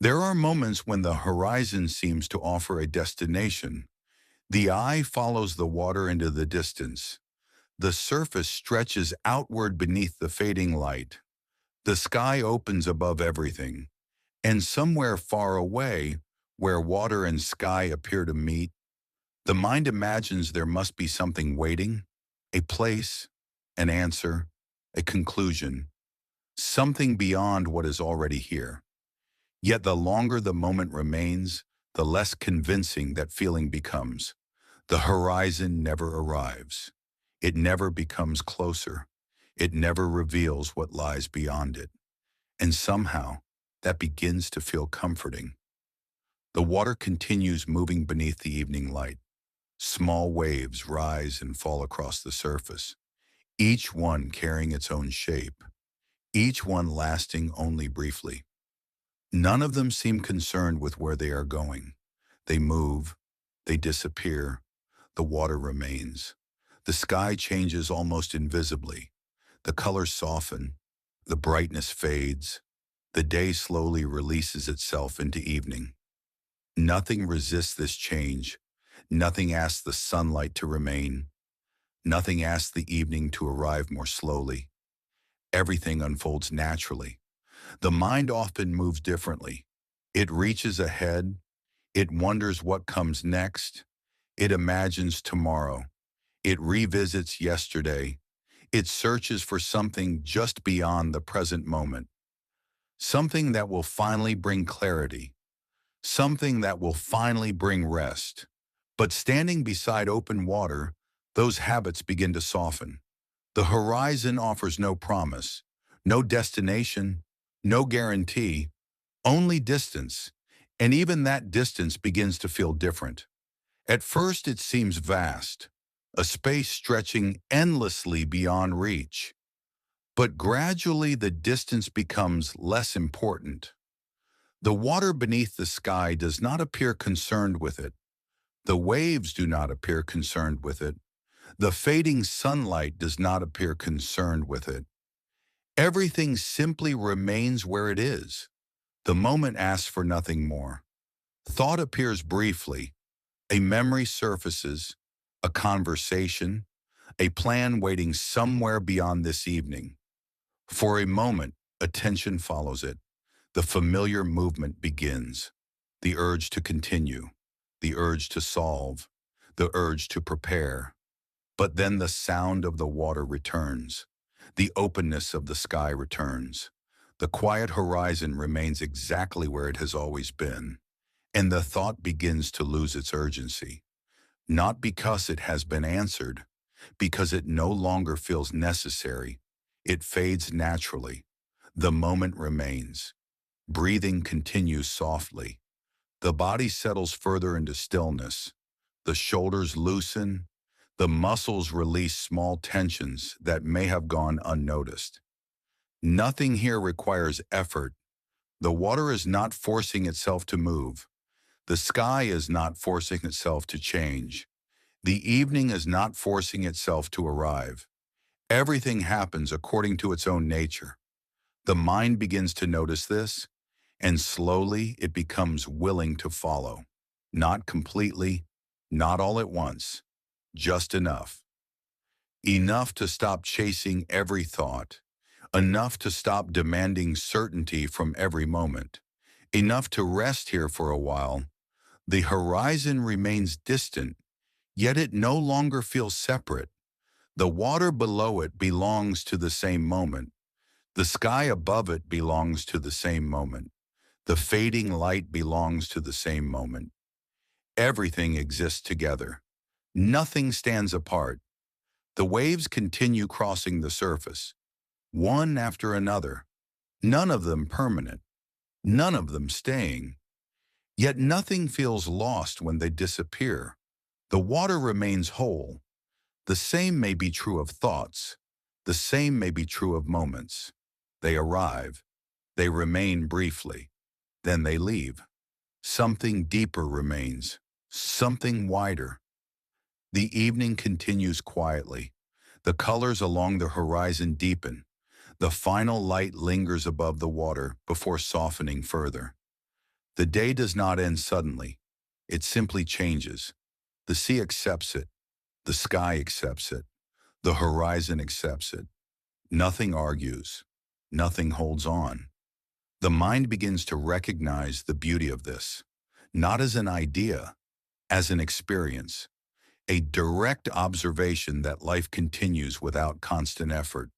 There are moments when the horizon seems to offer a destination. The eye follows the water into the distance. The surface stretches outward beneath the fading light. The sky opens above everything. And somewhere far away, where water and sky appear to meet, the mind imagines there must be something waiting, a place, an answer, a conclusion, something beyond what is already here. Yet the longer the moment remains, the less convincing that feeling becomes. The horizon never arrives. It never becomes closer. It never reveals what lies beyond it. And somehow, that begins to feel comforting. The water continues moving beneath the evening light. Small waves rise and fall across the surface, each one carrying its own shape, each one lasting only briefly. None of them seem concerned with where they are going. They move, they disappear, the water remains. The sky changes almost invisibly. The colors soften, the brightness fades, the day slowly releases itself into evening. Nothing resists this change. Nothing asks the sunlight to remain. Nothing asks the evening to arrive more slowly. Everything unfolds naturally. The mind often moves differently. It reaches ahead. It wonders what comes next. It imagines tomorrow. It revisits yesterday. It searches for something just beyond the present moment. Something that will finally bring clarity. Something that will finally bring rest. But standing beside open water, those habits begin to soften. The horizon offers no promise, no destination, no guarantee, only distance. And even that distance begins to feel different. At first it seems vast, a space stretching endlessly beyond reach. But gradually the distance becomes less important. The water beneath the sky does not appear concerned with it. The waves do not appear concerned with it. The fading sunlight does not appear concerned with it. Everything simply remains where it is. The moment asks for nothing more. Thought appears briefly. A memory surfaces, a conversation, a plan waiting somewhere beyond this evening. For a moment, attention follows it. The familiar movement begins. The urge to continue, the urge to solve, the urge to prepare. But then the sound of the water returns. The openness of the sky returns. The quiet horizon remains exactly where it has always been. And the thought begins to lose its urgency. Not because it has been answered, because it no longer feels necessary. It fades naturally. The moment remains. Breathing continues softly. The body settles further into stillness. The shoulders loosen. The muscles release small tensions that may have gone unnoticed. Nothing here requires effort. The water is not forcing itself to move. The sky is not forcing itself to change. The evening is not forcing itself to arrive. Everything happens according to its own nature. The mind begins to notice this, and slowly it becomes willing to follow. Not completely, not all at once, just enough. Enough to stop chasing every thought. Enough to stop demanding certainty from every moment. Enough to rest here for a while. The horizon remains distant, yet it no longer feels separate. The water below it belongs to the same moment. The sky above it belongs to the same moment. The fading light belongs to the same moment. Everything exists together. Nothing stands apart. The waves continue crossing the surface, one after another, none of them permanent, none of them staying. Yet nothing feels lost when they disappear. The water remains whole. The same may be true of thoughts. The same may be true of moments. They arrive. They remain briefly. Then they leave. Something deeper remains. Something wider. The evening continues quietly. The colors along the horizon deepen. The final light lingers above the water before softening further. The day does not end suddenly. It simply changes. The sea accepts it. The sky accepts it. The horizon accepts it. Nothing argues. Nothing holds on. The mind begins to recognize the beauty of this, not as an idea, as an experience, a direct observation that life continues without constant effort.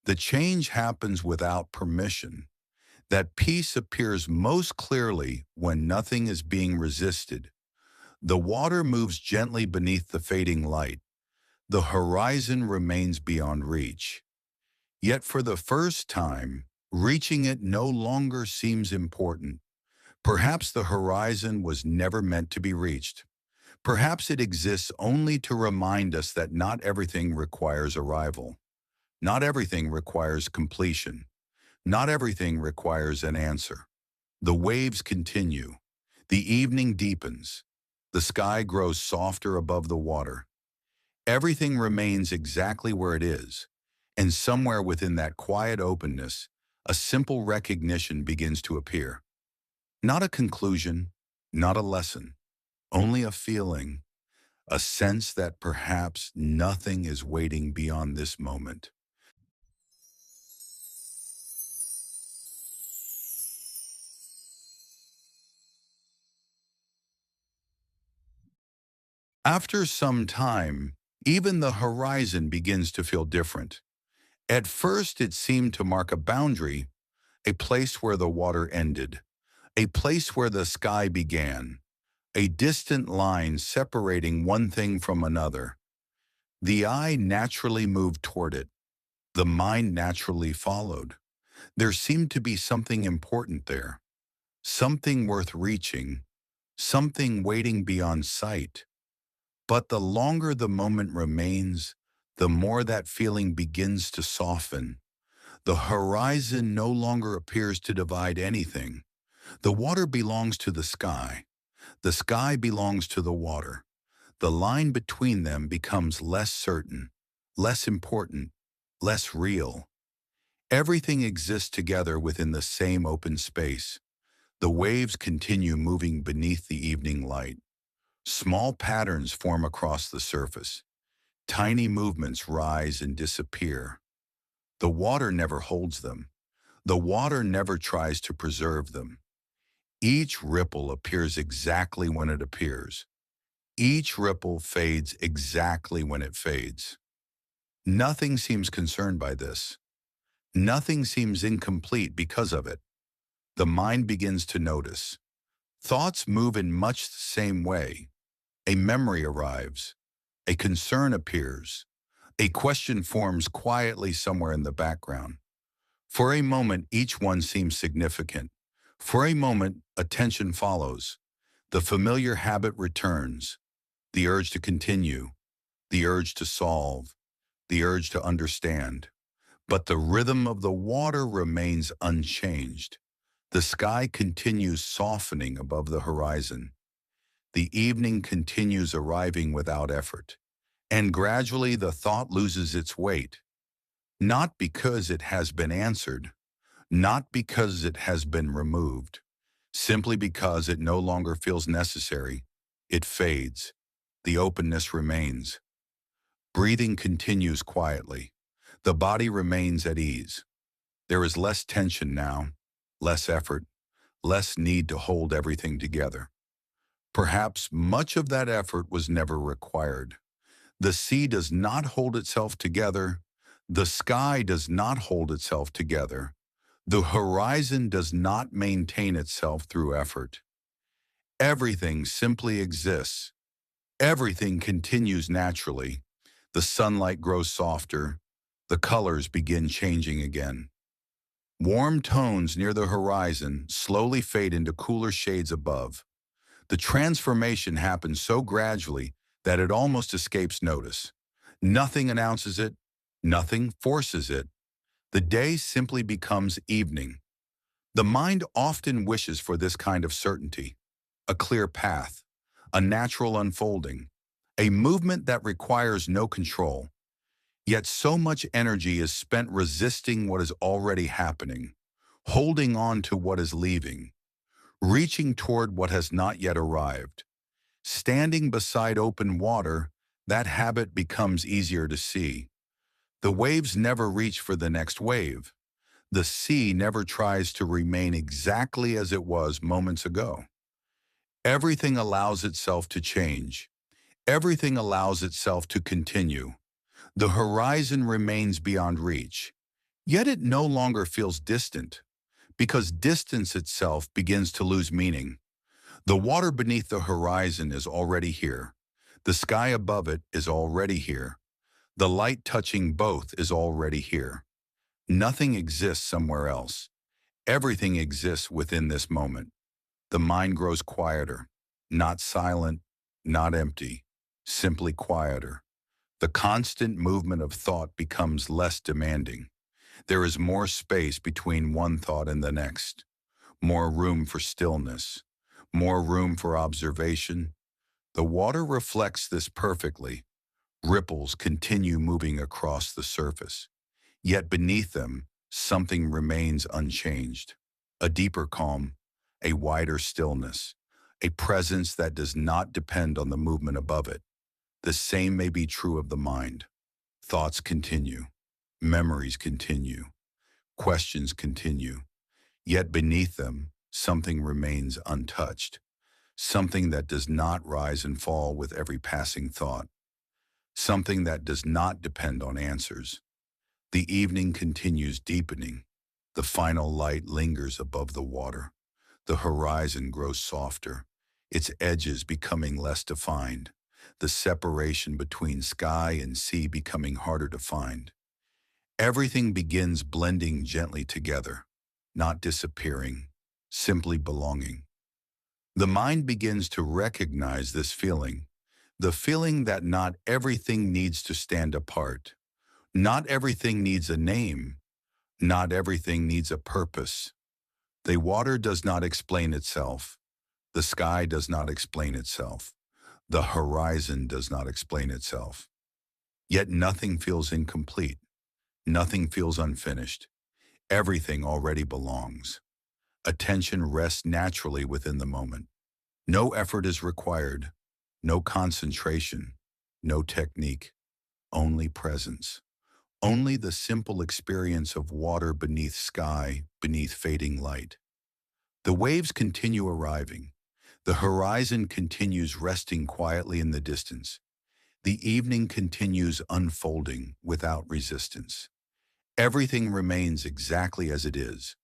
The change happens without permission. That peace appears most clearly when nothing is being resisted. The water moves gently beneath the fading light. The horizon remains beyond reach. Yet for the first time, reaching it no longer seems important. Perhaps the horizon was never meant to be reached. Perhaps it exists only to remind us that not everything requires arrival. Not everything requires completion. Not everything requires an answer. The waves continue. The evening deepens. The sky grows softer above the water. Everything remains exactly where it is. And somewhere within that quiet openness, a simple recognition begins to appear. Not a conclusion, not a lesson, only a feeling, a sense that perhaps nothing is waiting beyond this moment. After some time, even the horizon begins to feel different. At first, it seemed to mark a boundary, a place where the water ended, a place where the sky began, a distant line separating one thing from another. The eye naturally moved toward it. The mind naturally followed. There seemed to be something important there, something worth reaching, something waiting beyond sight. But the longer the moment remains, the more that feeling begins to soften. The horizon no longer appears to divide anything. The water belongs to the sky. The sky belongs to the water. The line between them becomes less certain, less important, less real. Everything exists together within the same open space. The waves continue moving beneath the evening light. Small patterns form across the surface. Tiny movements rise and disappear. The water never holds them. The water never tries to preserve them. Each ripple appears exactly when it appears. Each ripple fades exactly when it fades. Nothing seems concerned by this. Nothing seems incomplete because of it. The mind begins to notice. Thoughts move in much the same way. A memory arrives. A concern appears. A question forms quietly somewhere in the background. For a moment, each one seems significant. For a moment, attention follows. The familiar habit returns. The urge to continue. The urge to solve. The urge to understand. But the rhythm of the water remains unchanged. The sky continues softening above the horizon. The evening continues arriving without effort. And gradually the thought loses its weight. Not because it has been answered, not because it has been removed, simply because it no longer feels necessary. It fades. The openness remains. Breathing continues quietly. The body remains at ease. There is less tension now, less effort, less need to hold everything together. Perhaps much of that effort was never required. The sea does not hold itself together. The sky does not hold itself together. The horizon does not maintain itself through effort. Everything simply exists. Everything continues naturally. The sunlight grows softer. The colors begin changing again. Warm tones near the horizon slowly fade into cooler shades above. The transformation happens so gradually that it almost escapes notice. Nothing announces it. Nothing forces it. The day simply becomes evening. The mind often wishes for this kind of certainty, a clear path, a natural unfolding, a movement that requires no control. Yet so much energy is spent resisting what is already happening, holding on to what is leaving, reaching toward what has not yet arrived. Standing beside open water, that habit becomes easier to see. The waves never reach for the next wave. The sea never tries to remain exactly as it was moments ago. Everything allows itself to change. Everything allows itself to continue. The horizon remains beyond reach. Yet it no longer feels distant, because distance itself begins to lose meaning. The water beneath the horizon is already here. The sky above it is already here. The light touching both is already here. Nothing exists somewhere else. Everything exists within this moment. The mind grows quieter, not silent, not empty, simply quieter. The constant movement of thought becomes less demanding. There is more space between one thought and the next, more room for stillness, more room for observation. The water reflects this perfectly. Ripples continue moving across the surface. Yet beneath them, something remains unchanged. A deeper calm, a wider stillness, a presence that does not depend on the movement above it. The same may be true of the mind. Thoughts continue. Memories continue. Questions continue. Yet beneath them, something remains untouched. Something that does not rise and fall with every passing thought. Something that does not depend on answers. The evening continues deepening. The final light lingers above the water. The horizon grows softer, its edges becoming less defined, the separation between sky and sea becoming harder to find. Everything begins blending gently together, not disappearing, simply belonging. The mind begins to recognize this feeling, the feeling that not everything needs to stand apart. Not everything needs a name. Not everything needs a purpose. The water does not explain itself. The sky does not explain itself. The horizon does not explain itself. Yet nothing feels incomplete. Nothing feels unfinished. Everything already belongs. Attention rests naturally within the moment. No effort is required. No concentration. No technique. Only presence. Only the simple experience of water beneath sky, beneath fading light. The waves continue arriving. The horizon continues resting quietly in the distance. The evening continues unfolding without resistance. Everything remains exactly as it is.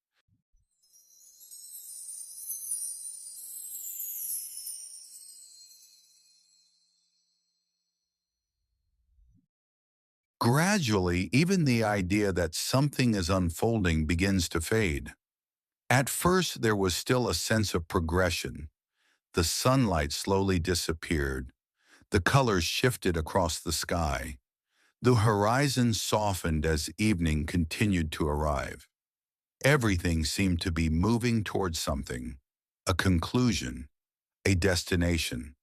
Gradually, even the idea that something is unfolding begins to fade. At first, there was still a sense of progression. The sunlight slowly disappeared. The colors shifted across the sky. The horizon softened as evening continued to arrive. Everything seemed to be moving towards something, a conclusion, a destination,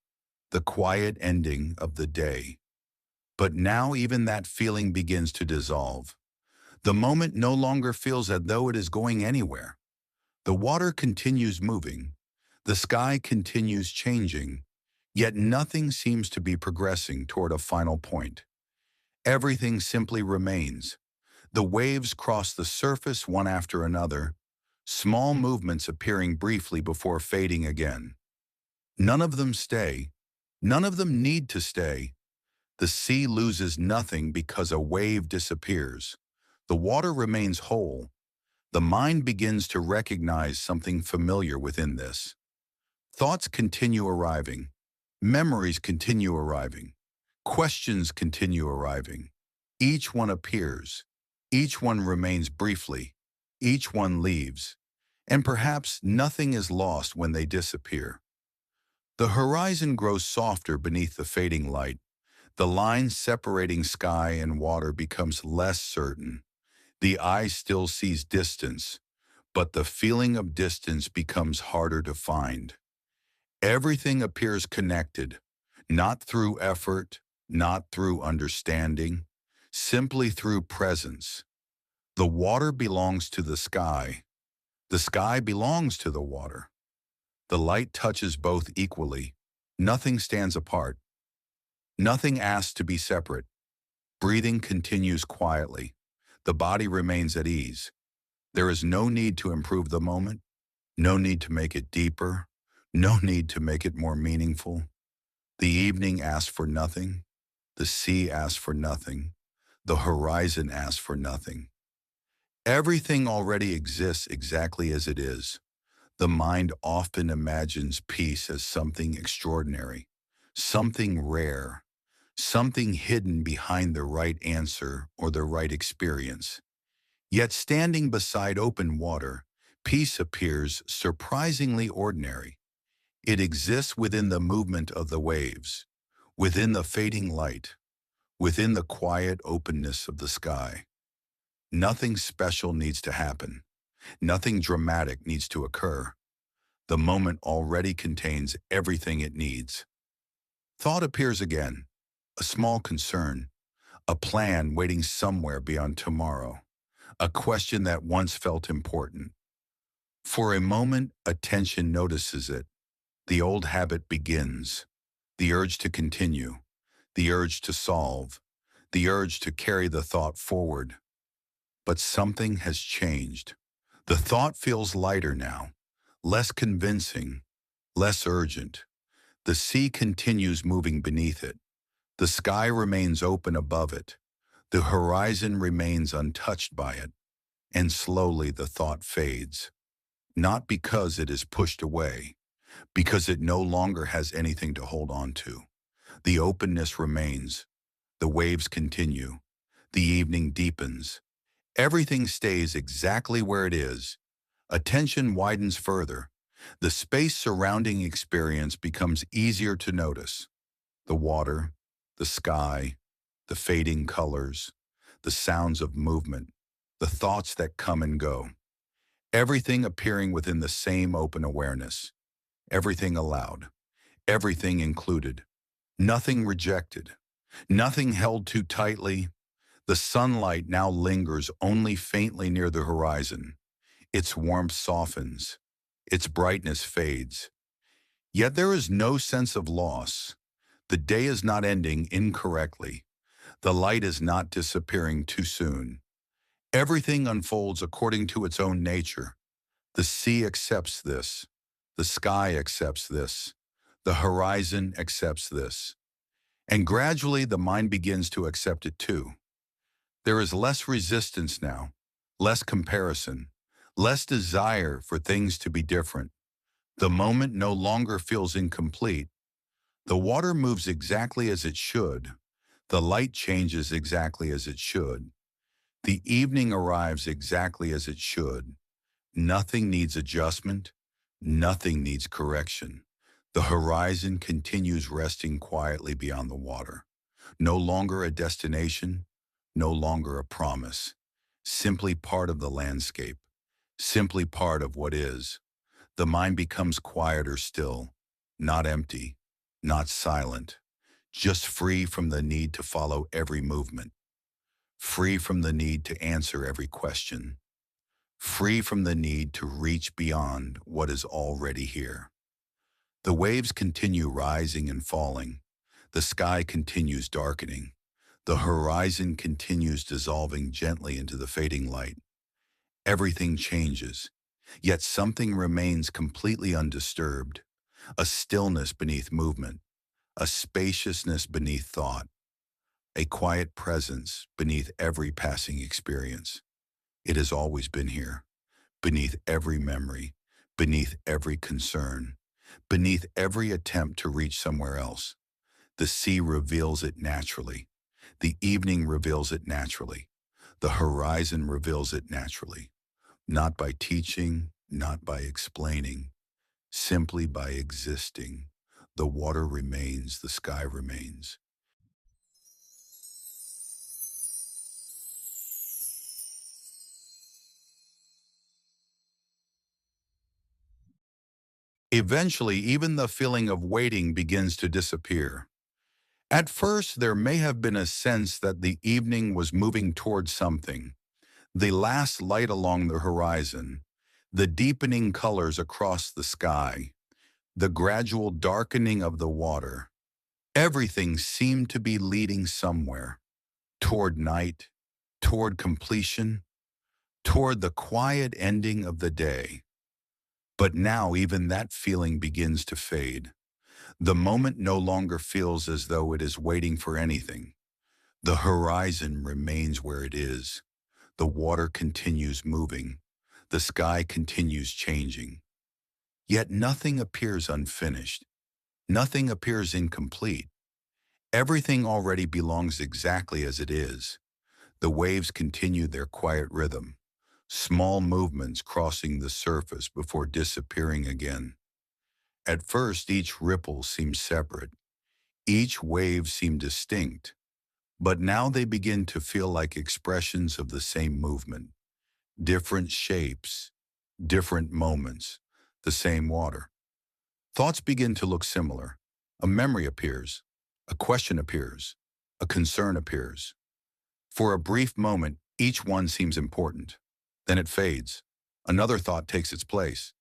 the quiet ending of the day. But now even that feeling begins to dissolve. The moment no longer feels as though it is going anywhere. The water continues moving. The sky continues changing. Yet nothing seems to be progressing toward a final point. Everything simply remains. The waves cross the surface one after another, small movements appearing briefly before fading again. None of them stay. None of them need to stay. The sea loses nothing because a wave disappears. The water remains whole. The mind begins to recognize something familiar within this. Thoughts continue arriving. Memories continue arriving. Questions continue arriving. Each one appears. Each one remains briefly. Each one leaves. And perhaps nothing is lost when they disappear. The horizon grows softer beneath the fading light. The line separating sky and water becomes less certain. The eye still sees distance, but the feeling of distance becomes harder to find. Everything appears connected, not through effort, not through understanding, simply through presence. The water belongs to the sky. The sky belongs to the water. The light touches both equally. Nothing stands apart. Nothing asks to be separate. Breathing continues quietly. The body remains at ease. There is no need to improve the moment, no need to make it deeper, no need to make it more meaningful. The evening asks for nothing. The sea asks for nothing. The horizon asks for nothing. Everything already exists exactly as it is. The mind often imagines peace as something extraordinary, something rare, something hidden behind the right answer or the right experience. Yet standing beside open water, peace appears surprisingly ordinary. It exists within the movement of the waves, within the fading light, within the quiet openness of the sky. Nothing special needs to happen. Nothing dramatic needs to occur. The moment already contains everything it needs. Thought appears again, a small concern, a plan waiting somewhere beyond tomorrow, a question that once felt important. For a moment, attention notices it. The old habit begins. The urge to continue, the urge to solve, the urge to carry the thought forward. But something has changed. The thought feels lighter now, less convincing, less urgent. The sea continues moving beneath it. The sky remains open above it. The horizon remains untouched by it. And slowly the thought fades. Not because it is pushed away, because it no longer has anything to hold on to. The openness remains. The waves continue. The evening deepens. Everything stays exactly where it is. Attention widens further. The space surrounding experience becomes easier to notice. The water, the sky, the fading colors, the sounds of movement, the thoughts that come and go. Everything appearing within the same open awareness. Everything allowed. Everything included. Nothing rejected. Nothing held too tightly. The sunlight now lingers only faintly near the horizon. Its warmth softens. Its brightness fades. Yet there is no sense of loss. The day is not ending incorrectly. The light is not disappearing too soon. Everything unfolds according to its own nature. The sea accepts this. The sky accepts this. The horizon accepts this. And gradually the mind begins to accept it too. There is less resistance now, less comparison, less desire for things to be different. The moment no longer feels incomplete. The water moves exactly as it should. The light changes exactly as it should. The evening arrives exactly as it should. Nothing needs adjustment. Nothing needs correction. The horizon continues resting quietly beyond the water. No longer a destination, no longer a promise. Simply part of the landscape. Simply part of what is. The mind becomes quieter still, not empty, not silent, just free from the need to follow every movement, free from the need to answer every question, free from the need to reach beyond what is already here. The waves continue rising and falling. The sky continues darkening. The horizon continues dissolving gently into the fading light. Everything changes, yet something remains completely undisturbed. A stillness beneath movement, a spaciousness beneath thought, a quiet presence beneath every passing experience. It has always been here, beneath every memory, beneath every concern, beneath every attempt to reach somewhere else. The sea reveals it naturally. The evening reveals it naturally. The horizon reveals it naturally. Not by teaching, not by explaining, simply by existing. The water remains, the sky remains. Eventually, even the feeling of waiting begins to disappear. At first, there may have been a sense that the evening was moving towards something. The last light along the horizon, the deepening colors across the sky, the gradual darkening of the water. Everything seemed to be leading somewhere, toward night, toward completion, toward the quiet ending of the day. But now even that feeling begins to fade. The moment no longer feels as though it is waiting for anything. The horizon remains where it is. The water continues moving. The sky continues changing. Yet nothing appears unfinished. Nothing appears incomplete. Everything already belongs exactly as it is. The waves continue their quiet rhythm, small movements crossing the surface before disappearing again. At first, each ripple seemed separate. Each wave seemed distinct. But now they begin to feel like expressions of the same movement, different shapes, different moments, the same water. Thoughts begin to look similar. A memory appears, a question appears, a concern appears. For a brief moment, each one seems important. Then it fades. Another thought takes its place.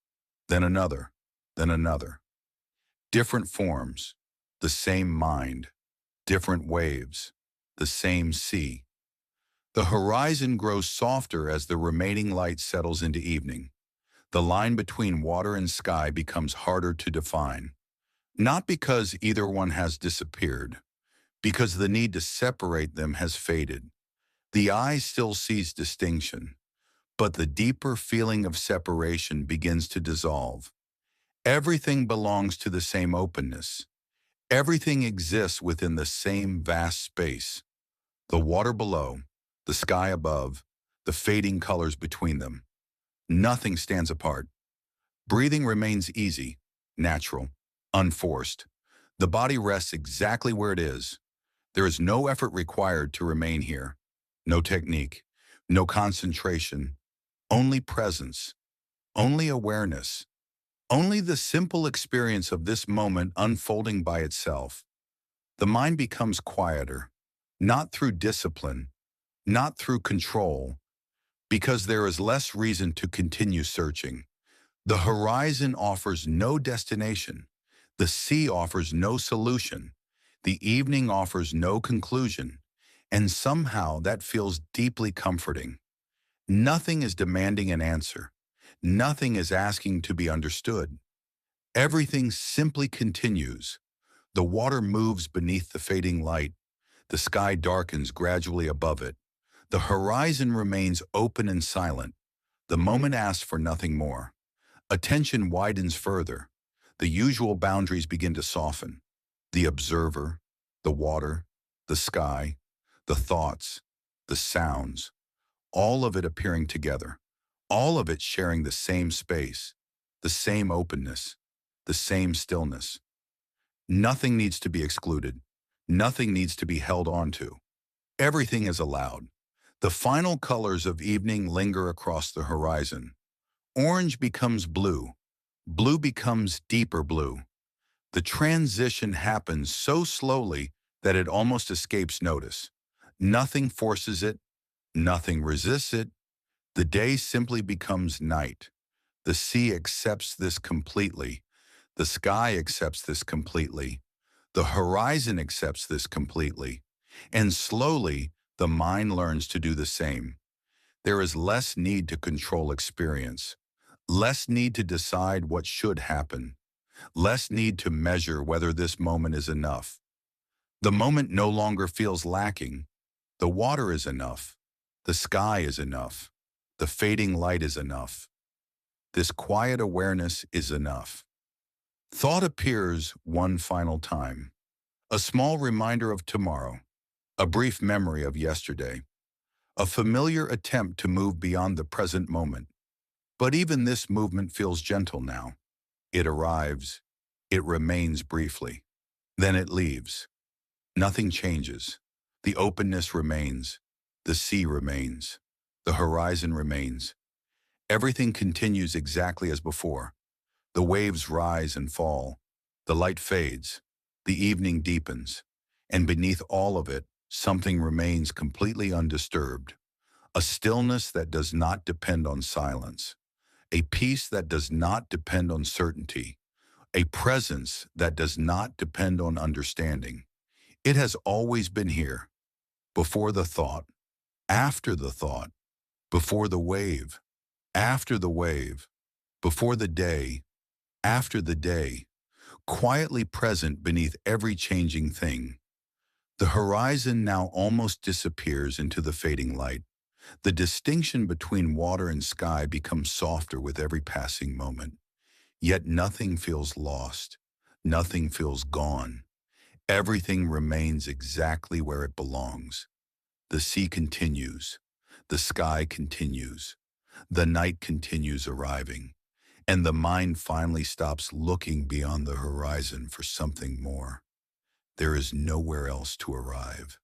Then another, then another. Different forms, the same mind, different waves, the same sea. The horizon grows softer as the remaining light settles into evening. The line between water and sky becomes harder to define. Not because either one has disappeared, because the need to separate them has faded. The eye still sees distinction, but the deeper feeling of separation begins to dissolve. Everything belongs to the same openness. Everything exists within the same vast space. The water below, the sky above, the fading colors between them. Nothing stands apart. Breathing remains easy, natural, unforced. The body rests exactly where it is. There is no effort required to remain here. No technique, no concentration, only presence, only awareness, only the simple experience of this moment unfolding by itself. The mind becomes quieter, not through discipline, not through control, because there is less reason to continue searching. The horizon offers no destination. The sea offers no solution. The evening offers no conclusion. And somehow that feels deeply comforting. Nothing is demanding an answer. Nothing is asking to be understood. Everything simply continues. The water moves beneath the fading light. The sky darkens gradually above it. The horizon remains open and silent. The moment asks for nothing more. Attention widens further. The usual boundaries begin to soften. The observer, the water, the sky, the thoughts, the sounds, all of it appearing together, all of it sharing the same space, the same openness, the same stillness. Nothing needs to be excluded. Nothing needs to be held on to. Everything is allowed. The final colors of evening linger across the horizon. Orange becomes blue. Blue becomes deeper blue. The transition happens so slowly that it almost escapes notice. Nothing forces it. Nothing resists it. The day simply becomes night. The sea accepts this completely. The sky accepts this completely. The horizon accepts this completely. And slowly, the mind learns to do the same. There is less need to control experience, less need to decide what should happen, less need to measure whether this moment is enough. The moment no longer feels lacking. The water is enough. The sky is enough. The fading light is enough. This quiet awareness is enough. Thought appears one final time. A small reminder of tomorrow. A brief memory of yesterday. A familiar attempt to move beyond the present moment. But even this movement feels gentle now. It arrives. It remains briefly. Then it leaves. Nothing changes. The openness remains. The sea remains. The horizon remains. Everything continues exactly as before. The waves rise and fall. The light fades. The evening deepens. And beneath all of it, something remains completely undisturbed. A stillness that does not depend on silence. A peace that does not depend on certainty. a presence that does not depend on understanding. It has always been here, before the thought, after the thought, before the wave, after the wave, before the day, after the day, quietly present beneath every changing thing. The horizon now almost disappears into the fading light. The distinction between water and sky becomes softer with every passing moment. Yet nothing feels lost. Nothing feels gone. Everything remains exactly where it belongs. The sea continues. The sky continues. The night continues arriving. And the mind finally stops looking beyond the horizon for something more. There is nowhere else to arrive,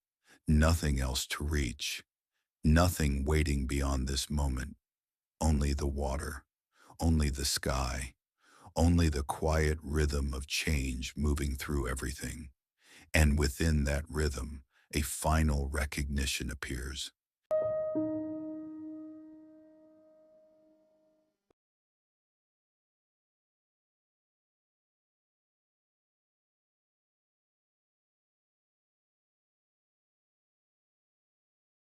nothing else to reach, nothing waiting beyond this moment. Only the water, only the sky, only the quiet rhythm of change moving through everything. And within that rhythm, a final recognition appears.